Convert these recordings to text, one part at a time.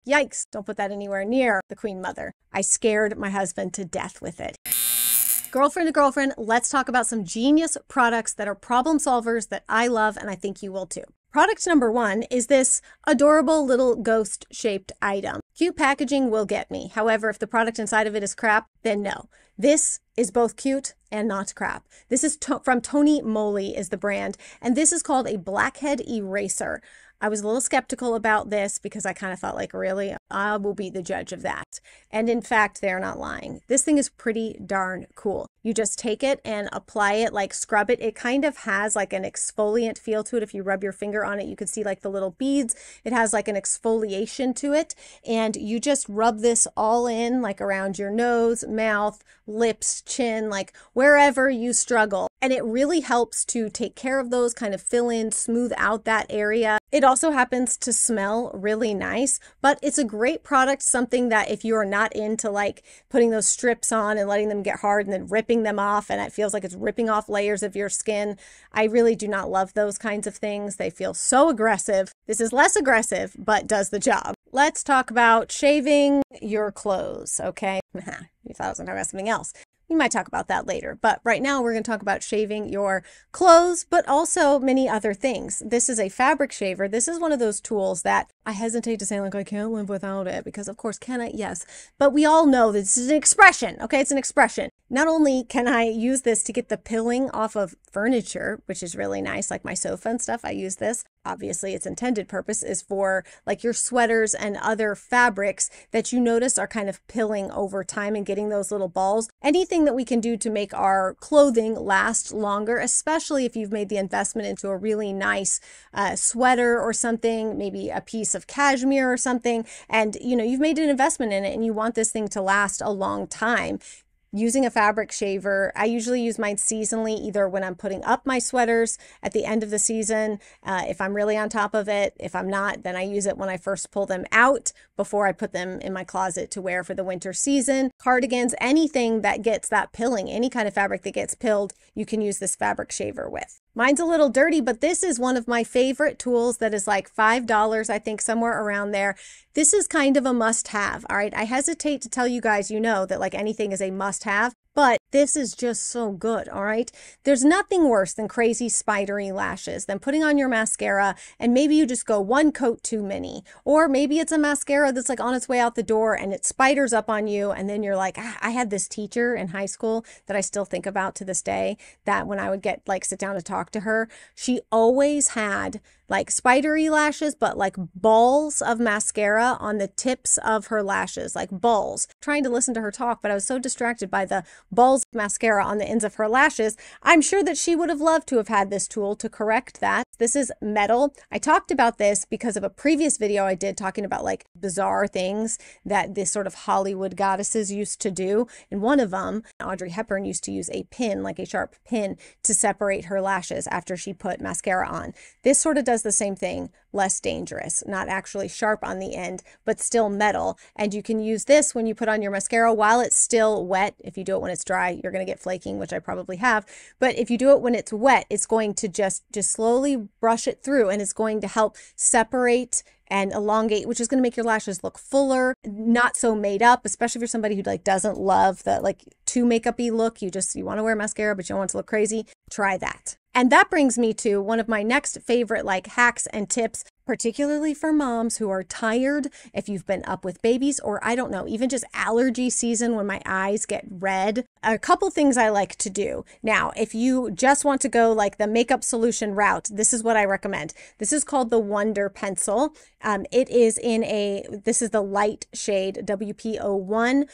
Yikes, don't put that anywhere near the Queen Mother. I scared my husband to death with it. Girlfriend to girlfriend, let's talk about some genius products that are problem solvers that I love and I think you will too. Product number one is this adorable little ghost-shaped item. Cute packaging will get me. However, if the product inside of it is crap, then no. This is both cute and not crap. This is from Tony Moly is the brand, and this is called a blackhead eraser. I was a little skeptical about this because I kind of thought like, really, I will be the judge of that. And in fact, they're not lying. This thing is pretty darn cool. You just take it and apply it, like scrub it. It kind of has like an exfoliant feel to it. If you rub your finger on it, you can see like the little beads. It has like an exfoliation to it. And you just rub this all in like around your nose, mouth, lips, chin, like wherever you struggle. And it really helps to take care of those, kind of fill in, smooth out that area. It also happens to smell really nice, but it's a great product, something that if you are not into like putting those strips on and letting them get hard and then ripping them off and it feels like it's ripping off layers of your skin, I really do not love those kinds of things. They feel so aggressive. This is less aggressive, but does the job. Let's talk about shaving your clothes, okay? You thought I was going to talk about something else. We might talk about that later, but right now we're going to talk about shaving your clothes, but also many other things. This is a fabric shaver. This is one of those tools that I hesitate to say like I can't live without it because of course can I? Yes, but we all know this is an expression, okay? It's an expression. Not only can I use this to get the pilling off of furniture, which is really nice, like my sofa and stuff, I use this. Obviously, its intended purpose is for like your sweaters and other fabrics that you notice are kind of pilling over time and getting those little balls. Anything that we can do to make our clothing last longer, especially if you've made the investment into a really nice sweater or something, maybe a piece of cashmere or something, and you've made an investment in it and you want this thing to last a long time. Using a fabric shaver, I usually use mine seasonally, either when I'm putting up my sweaters at the end of the season, if I'm really on top of it. If I'm not, then I use it when I first pull them out before I put them in my closet to wear for the winter season. Cardigans, anything that gets that pilling, any kind of fabric that gets pilled, you can use this fabric shaver with. Mine's a little dirty, but this is one of my favorite tools that is like $5, I think, somewhere around there. This is kind of a must-have, all right? I hesitate to tell you guys, that like anything is a must-have, but this is just so good, all right? There's nothing worse than crazy spidery lashes, than putting on your mascara and maybe you just go one coat too many. Or maybe it's a mascara that's like on its way out the door and it spiders up on you and then you're like, I had this teacher in high school that I still think about to this day, that when I would sit down to talk to her, she always had like spidery lashes, but like balls of mascara on the tips of her lashes, like balls. Trying to listen to her talk, but I was so distracted by the balls of mascara on the ends of her lashes. I'm sure that she would have loved to have had this tool to correct that. This is metal. I talked about this because of a previous video I did talking about like bizarre things that this sort of Hollywood goddesses used to do. And one of them, Audrey Hepburn, used to use a pin, like a sharp pin, to separate her lashes after she put mascara on. This sort of does the same thing, less dangerous, not actually sharp on the end, but still metal. And you can use this when you put on your mascara while it's still wet. If you do it when it's dry, you're going to get flaking, which I probably have. But if you do it when it's wet, it's going to just slowly brush it through and it's going to help separate and elongate, which is going to make your lashes look fuller, not so made up, especially if you're somebody who doesn't love the too makeup-y look. You want to wear mascara, but you don't want it to look crazy. Try that. And that brings me to one of my next favorite hacks and tips, particularly for moms who are tired, if you've been up with babies, or I don't know, even just allergy season when my eyes get red. A couple things I like to do. Now, if you just want to go the makeup solution route, this is what I recommend. This is called the Wonder Pencil. This is the light shade WP01.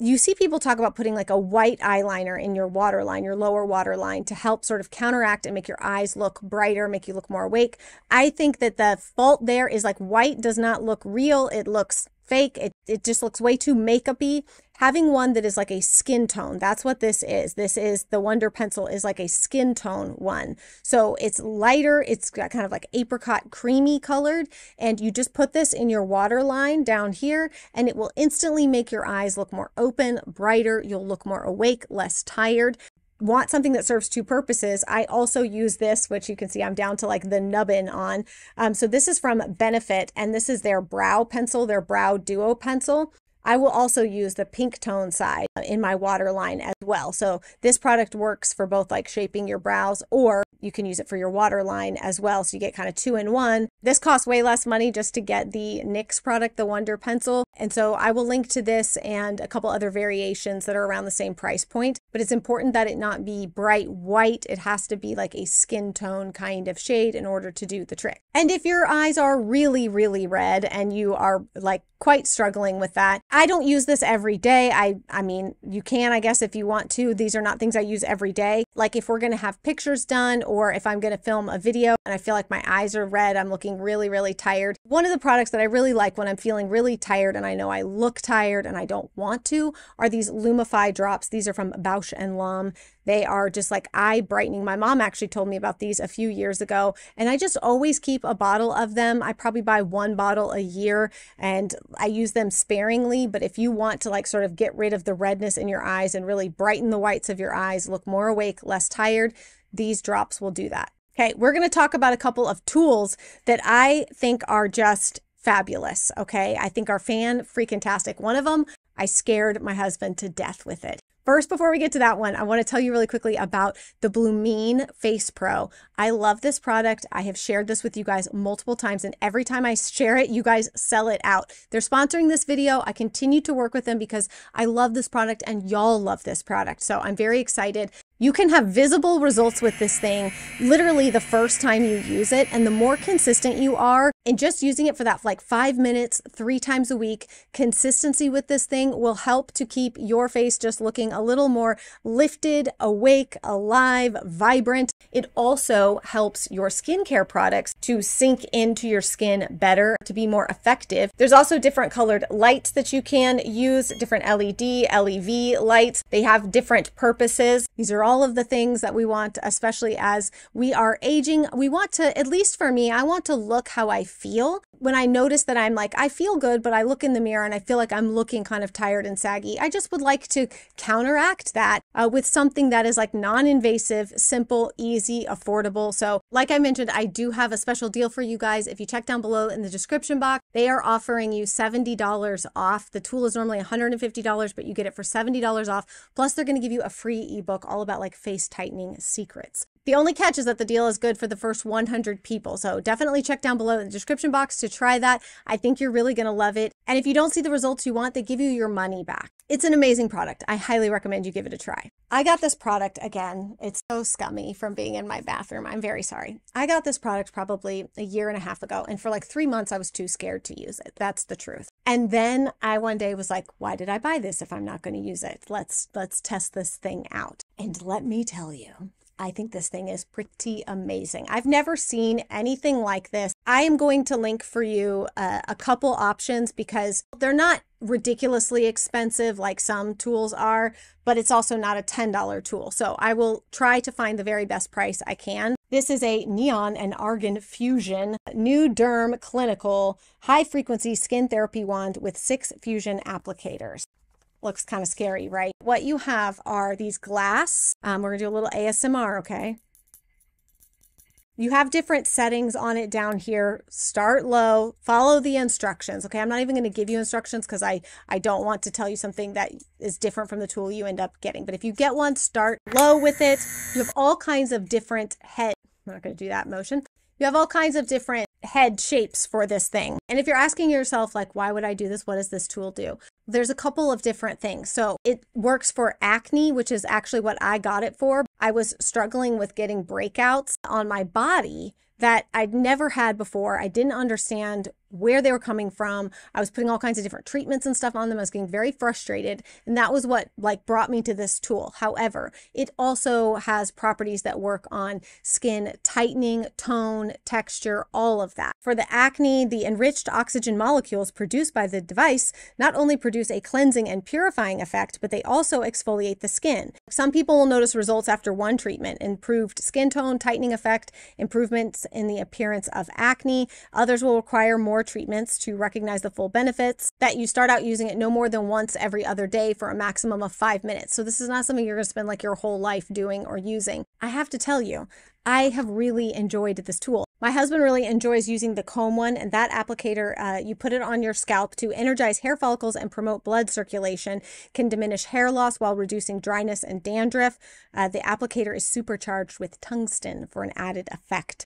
You see people talk about putting a white eyeliner in your waterline, your lower waterline, to help sort of counteract and make your eyes look brighter, make you look more awake. I think that the fault there is white does not look real. It looks fake. It just looks way too makeup-y. Having one that is like a skin tone, that's what this is. This is the Wonder Pencil is like a skin tone one. So it's lighter, it's got kind of apricot creamy colored, and you just put this in your waterline down here and it will instantly make your eyes look more open, brighter. You'll look more awake, less tired. want something that serves two purposes, I also use this, which you can see I'm down to like the nubbin on. So this is from Benefit, and this is their brow pencil, their brow duo pencil. I will also use the pink tone side in my waterline as well. So this product works for both like shaping your brows, or you can use it for your waterline as well. So you get kind of 2-in-1. This costs way less money just to get the NYX product, the Wonder Pencil. And so I will link to this and a couple other variations that are around the same price point. But it's important that it not be bright white. It has to be like a skin tone kind of shade in order to do the trick. And if your eyes are really, really red and you are like quite struggling with that, I don't use this every day. I mean, you can, I guess, if you want to. These are not things I use every day. Like if we're going to have pictures done, or if I'm going to film a video and I feel like my eyes are red, I'm looking really, really tired. One of the products that I really like when I'm feeling really tired and I know I look tired and I don't want to are these Lumify drops. These are from Bausch & Lomb. They are just like eye brightening. My mom actually told me about these a few years ago, and I just always keep a bottle of them. I probably buy one bottle a year, and I use them sparingly. But if you want to like sort of get rid of the redness in your eyes and really brighten the whites of your eyes, look more awake, less tired, these drops will do that. Okay, we're going to talk about a couple of tools that I think are just fabulous. Okay, I think are fan-freaking-tastic. One of them, I scared my husband to death with it. First, before we get to that one, I want to tell you really quickly about the Blumine Face Pro. I love this product. I have shared this with you guys multiple times, and every time I share it, you guys sell it out. They're sponsoring this video. I continue to work with them because I love this product and y'all love this product. So I'm very excited. You can have visible results with this thing literally the first time you use it, and the more consistent you are in just using it for that like 5 minutes, 3 times a week, consistency with this thing will help to keep your face just looking a little more lifted, awake, alive, vibrant. It also helps your skincare products to sink into your skin better, to be more effective. There's also different colored lights that you can use, different LED, LEV lights. They have different purposes. These are all of the things that we want, especially as we are aging. We want to, at least for me, I want to look how I feel. When I notice that I'm like, I feel good, but I look in the mirror and I feel like I'm looking kind of tired and saggy, I just would like to counteract that with something that is like non-invasive, simple, easy, affordable. So like I mentioned, I do have a special deal for you guys. If you check down below in the description box, they are offering you $70 off. The tool is normally $150, but you get it for $70 off. Plus they're going to give you a free ebook all about like face tightening secrets. The only catch is that the deal is good for the first 100 people. So definitely check down below in the description box to try that. I think you're really going to love it. And if you don't see the results you want, they give you your money back. It's an amazing product. I highly recommend you give it a try. I got this product, again, it's so scummy from being in my bathroom. I'm very sorry. I got this product probably a year and a half ago. And for like 3 months, I was too scared to use it. That's the truth. And then I one day was like, why did I buy this if I'm not going to use it? Let's test this thing out. And let me tell you, I think this thing is pretty amazing. I've never seen anything like this. I am going to link for you a couple options because they're not ridiculously expensive like some tools are, but it's also not a $10 tool. So I will try to find the very best price I can. This is a neon and argan fusion new derm clinical high frequency skin therapy wand with 6 fusion applicators. Looks kind of scary, right? What you have are these glass. We're gonna do a little ASMR, okay? You have different settings on it down here. Start low, follow the instructions, okay? I'm not even gonna give you instructions because I don't want to tell you something that is different from the tool you end up getting. But if you get one, start low with it. You have all kinds of different head, I'm not gonna do that motion. You have all kinds of different head shapes for this thing. And if you're asking yourself, like, why would I do this? What does this tool do? There's a couple of different things. So it works for acne, which is actually what I got it for. I was struggling with getting breakouts on my body that I'd never had before. I didn't understand where they were coming from. I was putting all kinds of different treatments and stuff on them. I was getting very frustrated. And that was what like brought me to this tool. However, it also has properties that work on skin tightening, tone, texture, all of that. For the acne, the enriched enriched oxygen molecules produced by the device not only produce a cleansing and purifying effect, but they also exfoliate the skin. Some people will notice results after one treatment: improved skin tone, tightening effect, improvements in the appearance of acne. Others will require more treatments to recognize the full benefits. That you start out using it no more than once every other day for a maximum of 5 minutes. So this is not something you're going to spend like your whole life doing or using. I have to tell you, I have really enjoyed this tool. My husband really enjoys using the comb one, and that applicator, you put it on your scalp to energize hair follicles and promote blood circulation, can diminish hair loss while reducing dryness and dandruff. The applicator is supercharged with tungsten for an added effect.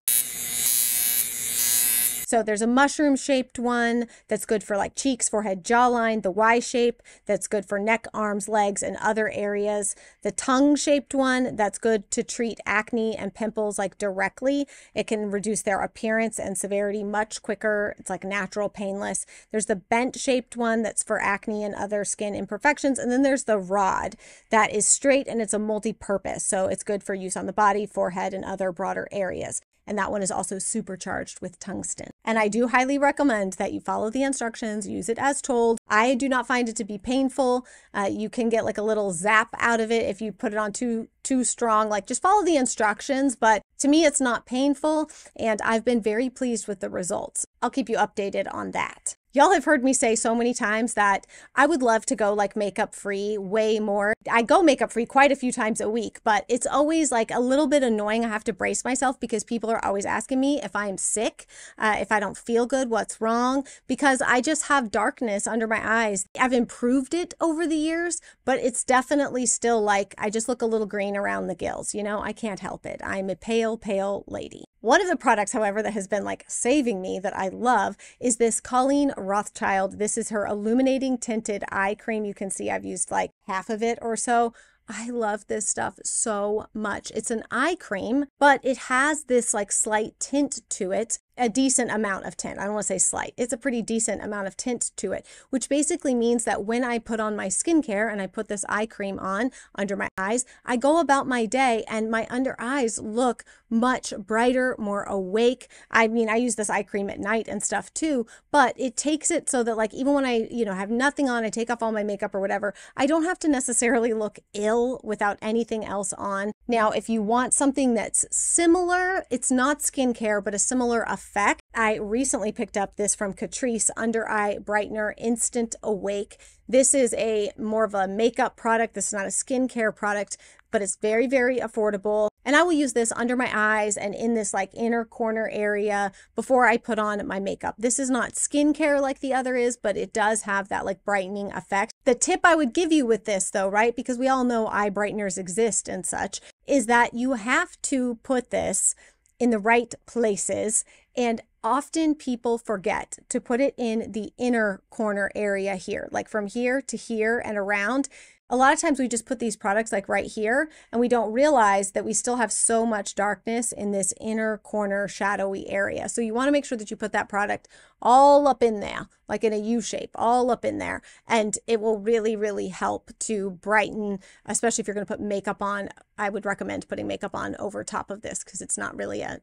So there's a mushroom-shaped one that's good for like cheeks, forehead, jawline. The Y-shape that's good for neck, arms, legs, and other areas. The tongue-shaped one that's good to treat acne and pimples like directly. It can reduce their appearance and severity much quicker. It's like natural, painless. There's the bent-shaped one that's for acne and other skin imperfections. And then there's the rod that is straight and it's a multi-purpose. So it's good for use on the body, forehead, and other broader areas. And that one is also supercharged with tungsten. And I do highly recommend that you follow the instructions, use it as told. I do not find it to be painful. You can get like a little zap out of it if you put it on too strong. Like, just follow the instructions, but to me it's not painful, and I've been very pleased with the results. I'll keep you updated on that. Y'all have heard me say so many times that I would love to go like makeup free way more. I go makeup free quite a few times a week, but it's always like a little bit annoying. I have to brace myself because people are always asking me if I'm sick, if I don't feel good, what's wrong, because I just have darkness under my eyes. I've improved it over the years, but it's definitely still like I just look a little green around the gills. You know, I can't help it. I'm a pale, pale lady. One of the products, however, that has been like saving me that I love is this Colleen Rothschild. This is her illuminating tinted eye cream. You can see I've used like half of it or so. I love this stuff so much. It's an eye cream, but it has this like slight tint to it, a decent amount of tint. I don't want to say slight. It's a pretty decent amount of tint to it, which basically means that when I put on my skincare and I put this eye cream on under my eyes, I go about my day and my under eyes look much brighter, more awake. I mean, I use this eye cream at night and stuff too, but it takes it so that like even when I, have nothing on, I take off all my makeup or whatever, I don't have to necessarily look ill without anything else on. Now, if you want something that's similar, it's not skincare, but a similar effect, I recently picked up this from Catrice Under Eye Brightener Instant Awake. This is a more of a makeup product. This is not a skincare product, but it's very, very affordable. And I will use this under my eyes and in this like inner corner area before I put on my makeup. This is not skincare like the other is, but it does have that like brightening effect. The tip I would give you with this though, right, because we all know eye brighteners exist and such, is that you have to put this in the right places. And often people forget to put it in the inner corner area here, like from here to here and around. A lot of times we just put these products like right here and we don't realize that we still have so much darkness in this inner corner shadowy area. So you want to make sure that you put that product all up in there, like in a U shape, all up in there. And it will really, really help to brighten, especially if you're going to put makeup on. I would recommend putting makeup on over top of this because it's not really a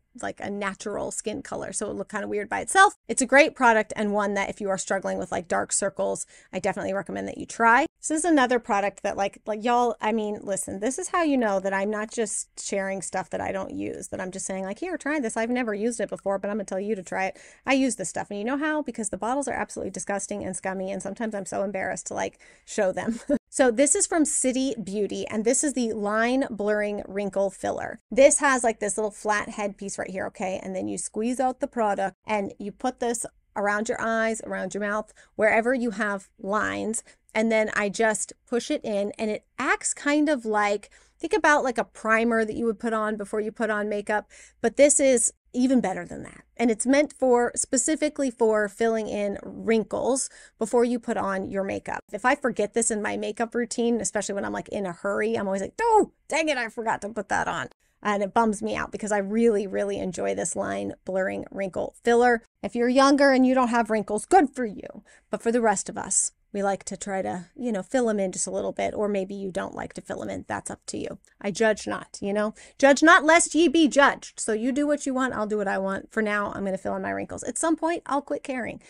natural skin color. So it will look kind of weird by itself. It's a great product and one that if you are struggling with like dark circles, I definitely recommend that you try. This is another product that like y'all, I mean, listen, this is how you know that I'm not just sharing stuff that I don't use, that I'm just saying like, here, try this. I've never used it before, but I'm gonna tell you to try it. I use this stuff and you know how? Because the bottles are absolutely disgusting and scummy and sometimes I'm so embarrassed to like show them. So this is from City Beauty and this is the Line Blurring Wrinkle Filler. This has like this little flat head piece right here, okay? And then you squeeze out the product and you put this around your eyes, around your mouth, wherever you have lines. And then I just push it in and it acts kind of like, think about like a primer that you would put on before you put on makeup, but this is even better than that. And it's meant for specifically for filling in wrinkles before you put on your makeup. If I forget this in my makeup routine, especially when I'm like in a hurry, I'm always like, oh, dang it, I forgot to put that on. And it bums me out because I really, really enjoy this Line Blurring Wrinkle Filler. If you're younger and you don't have wrinkles, good for you. But for the rest of us, we like to try to, fill them in just a little bit, or maybe you don't like to fill them in. That's up to you. I judge not, Judge not lest ye be judged. So you do what you want. I'll do what I want. For now, I'm going to fill in my wrinkles. At some point, I'll quit caring.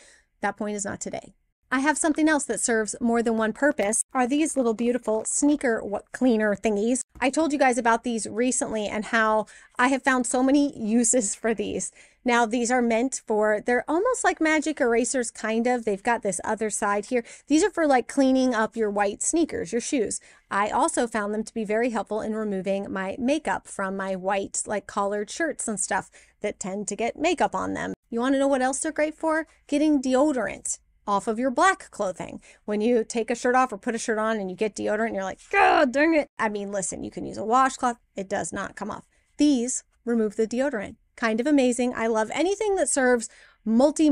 That point is not today. I have something else that serves more than one purpose, are these little beautiful sneaker cleaner thingies. I told you guys about these recently and how I have found so many uses for these. Now, these are meant for, they're almost like magic erasers, kind of. They've got this other side here. These are for like cleaning up your white sneakers, your shoes. I also found them to be very helpful in removing my makeup from my white, like collared shirts and stuff that tend to get makeup on them. You want to know what else they're great for? Getting deodorant off of your black clothing. When you take a shirt off or put a shirt on and you get deodorant, you're like, God dang it. I mean, listen, you can use a washcloth. It does not come off. These remove the deodorant. Kind of amazing. I love anything that serves multi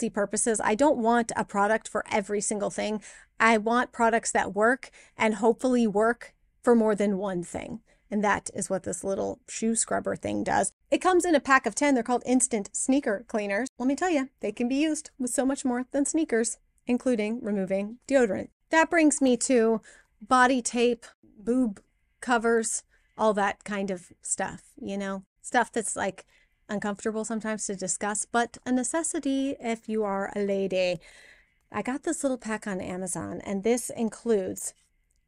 purposes. I don't want a product for every single thing. I want products that work and hopefully work for more than one thing. And that is what this little shoe scrubber thing does. It comes in a pack of 10. They're called instant sneaker cleaners. Let me tell you, they can be used with so much more than sneakers, including removing deodorant. That brings me to body tape, boob covers, all that kind of stuff, stuff that's like uncomfortable sometimes to discuss, but a necessity if you are a lady. I got this little pack on Amazon, and this includes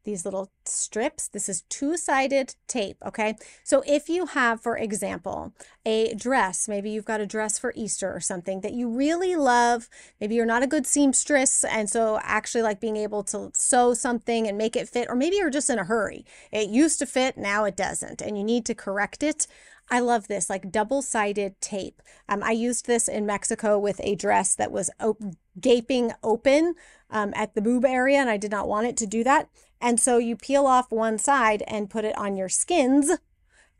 these little strips. This is two-sided tape, okay? So if you have, for example, a dress, maybe you've got a dress for Easter or something that you really love, maybe you're not a good seamstress, and so actually like being able to sew something and make it fit, or maybe you're just in a hurry. It used to fit, now it doesn't, and you need to correct it. I love this, like double-sided tape. I used this in Mexico with a dress that was gaping open at the boob area, and I did not want it to do that. And so you peel off one side and put it on your skins,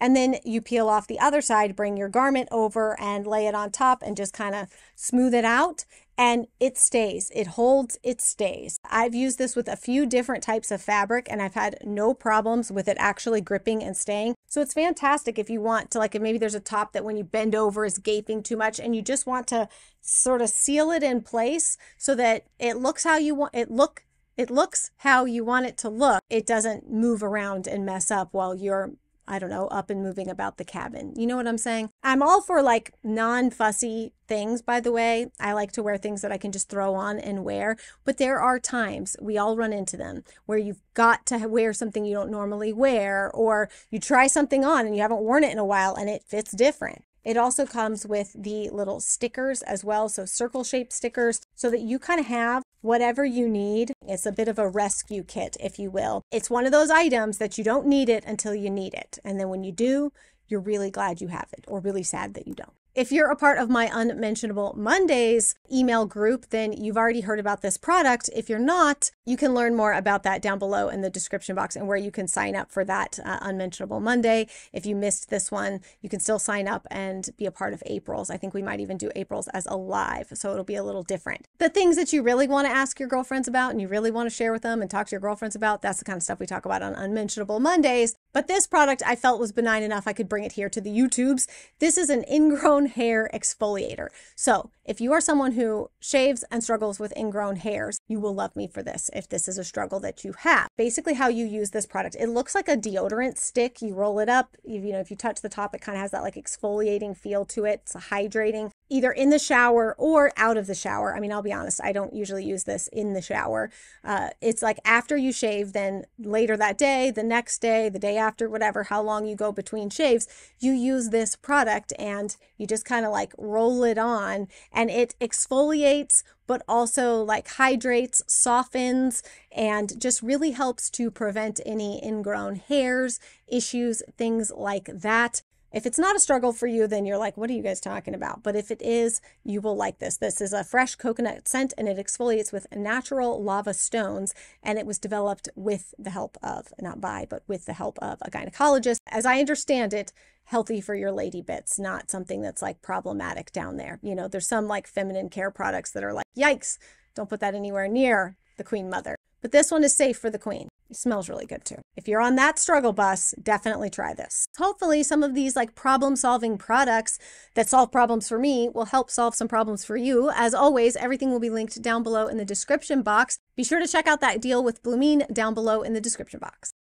and then you peel off the other side, bring your garment over and lay it on top and just kind of smooth it out. And it stays, it holds, it stays. I've used this with a few different types of fabric and I've had no problems with it actually gripping and staying. So it's fantastic if you want to, like, if maybe there's a top that when you bend over is gaping too much and you just want to sort of seal it in place so that it looks how you want it looks how you want it to look. It doesn't move around and mess up while you're, I don't know, up and moving about the cabin. You know what I'm saying? I'm all for like non-fussy things, by the way. I like to wear things that I can just throw on and wear, but there are times, we all run into them, where you've got to wear something you don't normally wear, or you try something on and you haven't worn it in a while and it fits different. It also comes with the little stickers as well, so circle-shaped stickers, so that you kind of have whatever you need. It's a bit of a rescue kit, if you will. It's one of those items that you don't need it until you need it. And then when you do, you're really glad you have it, or really sad that you don't. If you're a part of my Unmentionable Mondays email group, then you've already heard about this product. If you're not, you can learn more about that down below in the description box and where you can sign up for that Unmentionable Monday. If you missed this one, you can still sign up and be a part of April's. I think we might even do April's as a live, so it'll be a little different. The things that you really want to ask your girlfriends about and you really want to share with them and talk to your girlfriends about, that's the kind of stuff we talk about on Unmentionable Mondays. But this product I felt was benign enough I could bring it here to the YouTubes. This is an ingrown hair exfoliator. So if you are someone who shaves and struggles with ingrown hairs, you will love me for this if this is a struggle that you have. Basically how you use this product, it looks like a deodorant stick. You roll it up, if you touch the top, it kind of has that like exfoliating feel to it. It's hydrating, either in the shower or out of the shower. I mean, I'll be honest, I don't usually use this in the shower. It's like after you shave, then later that day, the next day, the day after, whatever, how long you go between shaves, you use this product and you just kind of like roll it on, and it exfoliates, but also like hydrates, softens, and just really helps to prevent any ingrown hairs, issues, things like that. If it's not a struggle for you, then you're like, what are you guys talking about? But if it is, you will like this. This is a fresh coconut scent, and it exfoliates with natural lava stones, and it was developed with the help of, not by, but with the help of a gynecologist. As I understand it, healthy for your lady bits, not something that's like problematic down there. There's some like feminine care products that are like, yikes, don't put that anywhere near the Queen Mother. But this one is safe for the Queen. It smells really good too. If you're on that struggle bus, definitely try this. Hopefully some of these like problem-solving products that solve problems for me will help solve some problems for you. As always, everything will be linked down below in the description box. Be sure to check out that deal with Blumine down below in the description box.